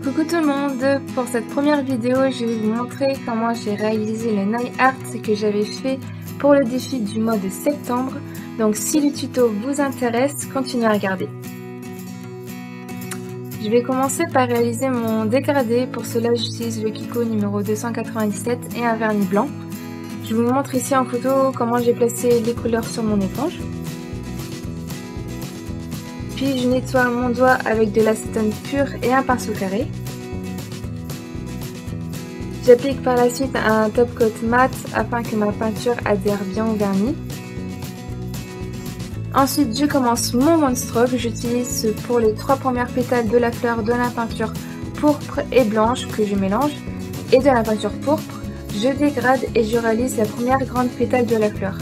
Coucou tout le monde, pour cette première vidéo je vais vous montrer comment j'ai réalisé le nail art que j'avais fait pour le défi du mois de septembre. Donc si le tuto vous intéresse, continuez à regarder. Je vais commencer par réaliser mon dégradé. Pour cela j'utilise le Kiko numéro 297 et un vernis blanc. Je vous montre ici en photo comment j'ai placé les couleurs sur mon éponge. Puis je nettoie mon doigt avec de l'acétone pur et un pinceau carré. J'applique par la suite un top coat mat afin que ma peinture adhère bien au vernis. Ensuite je commence mon one stroke. J'utilise pour les 3 premières pétales de la fleur de la peinture pourpre et blanche que je mélange et de la peinture pourpre. Je dégrade et je réalise la première grande pétale de la fleur.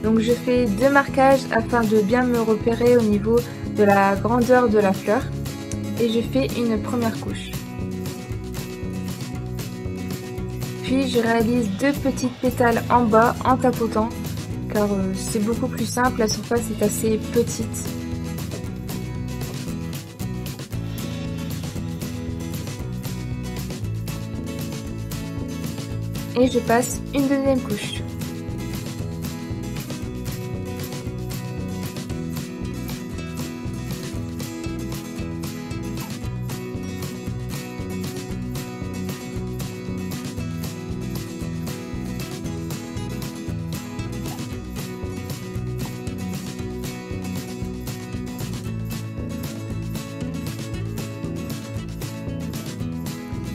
Donc je fais 2 marquages afin de bien me repérer au niveau de la grandeur de la fleur et je fais une première couche. Puis je réalise 2 petites pétales en bas en tapotant car c'est beaucoup plus simple, la surface est assez petite. Et je passe une deuxième couche.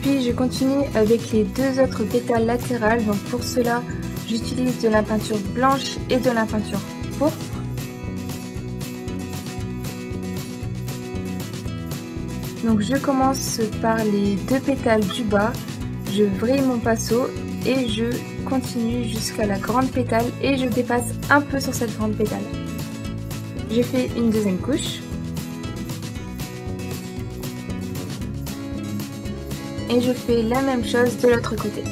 Puis je continue avec les 2 autres pétales latérales. Donc pour cela, j'utilise de la peinture blanche et de la peinture pourpre. Donc je commence par les 2 pétales du bas, je vrille mon pinceau et je continue jusqu'à la grande pétale et je dépasse un peu sur cette grande pétale. Je fais une deuxième couche. Et je fais la même chose de l'autre côté.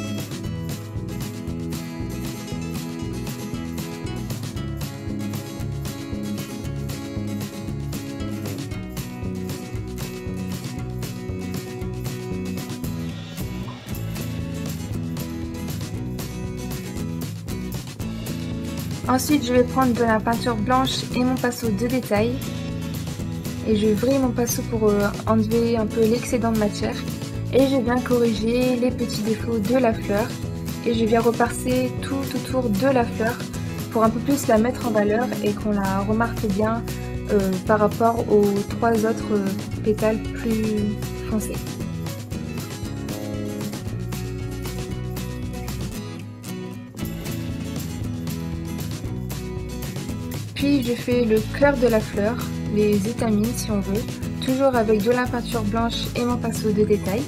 Ensuite, je vais prendre de la peinture blanche et mon pinceau de détail. Et je vrille mon pinceau pour enlever un peu l'excédent de matière. Et je viens corriger les petits défauts de la fleur et je viens repasser tout autour de la fleur pour un peu plus la mettre en valeur et qu'on la remarque bien par rapport aux 3 autres pétales plus foncés. Puis je fais le cœur de la fleur, les étamines si on veut, toujours avec de la peinture blanche et mon pinceau de détail.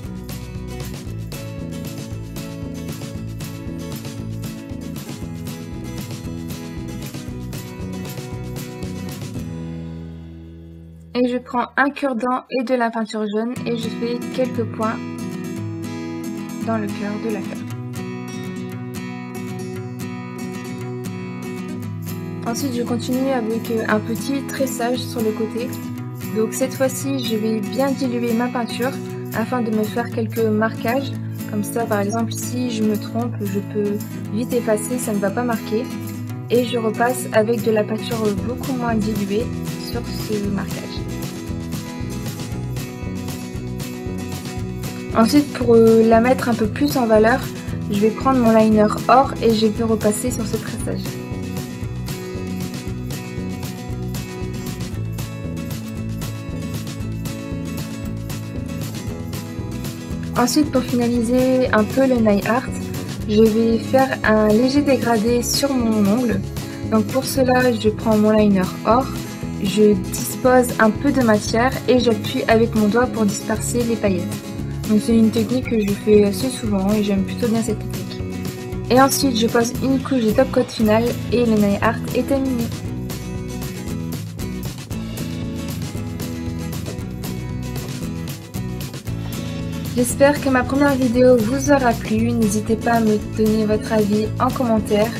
Et je prends un cure-dent et de la peinture jaune et je fais quelques points dans le cœur de la fleur. Ensuite je continue avec un petit tressage sur le côté. Donc cette fois-ci je vais bien diluer ma peinture afin de me faire quelques marquages. Comme ça par exemple si je me trompe je peux vite effacer, ça ne va pas marquer. Et je repasse avec de la peinture beaucoup moins diluée sur ce marquage. Ensuite pour la mettre un peu plus en valeur, je vais prendre mon liner or et je vais repasser sur ce tressage. Ensuite pour finaliser un peu le nail art, je vais faire un léger dégradé sur mon ongle. Donc pour cela je prends mon liner or, je dispose un peu de matière et j'appuie avec mon doigt pour disperser les paillettes. Donc c'est une technique que je fais assez souvent et j'aime plutôt bien cette technique. Et ensuite je pose une couche de top coat final et le nail art est terminé. J'espère que ma première vidéo vous aura plu. N'hésitez pas à me donner votre avis en commentaire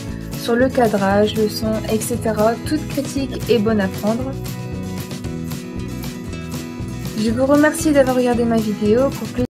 sur le cadrage, le son, etc. Toute critique est bonne à prendre. Je vous remercie d'avoir regardé ma vidéo. Pour plus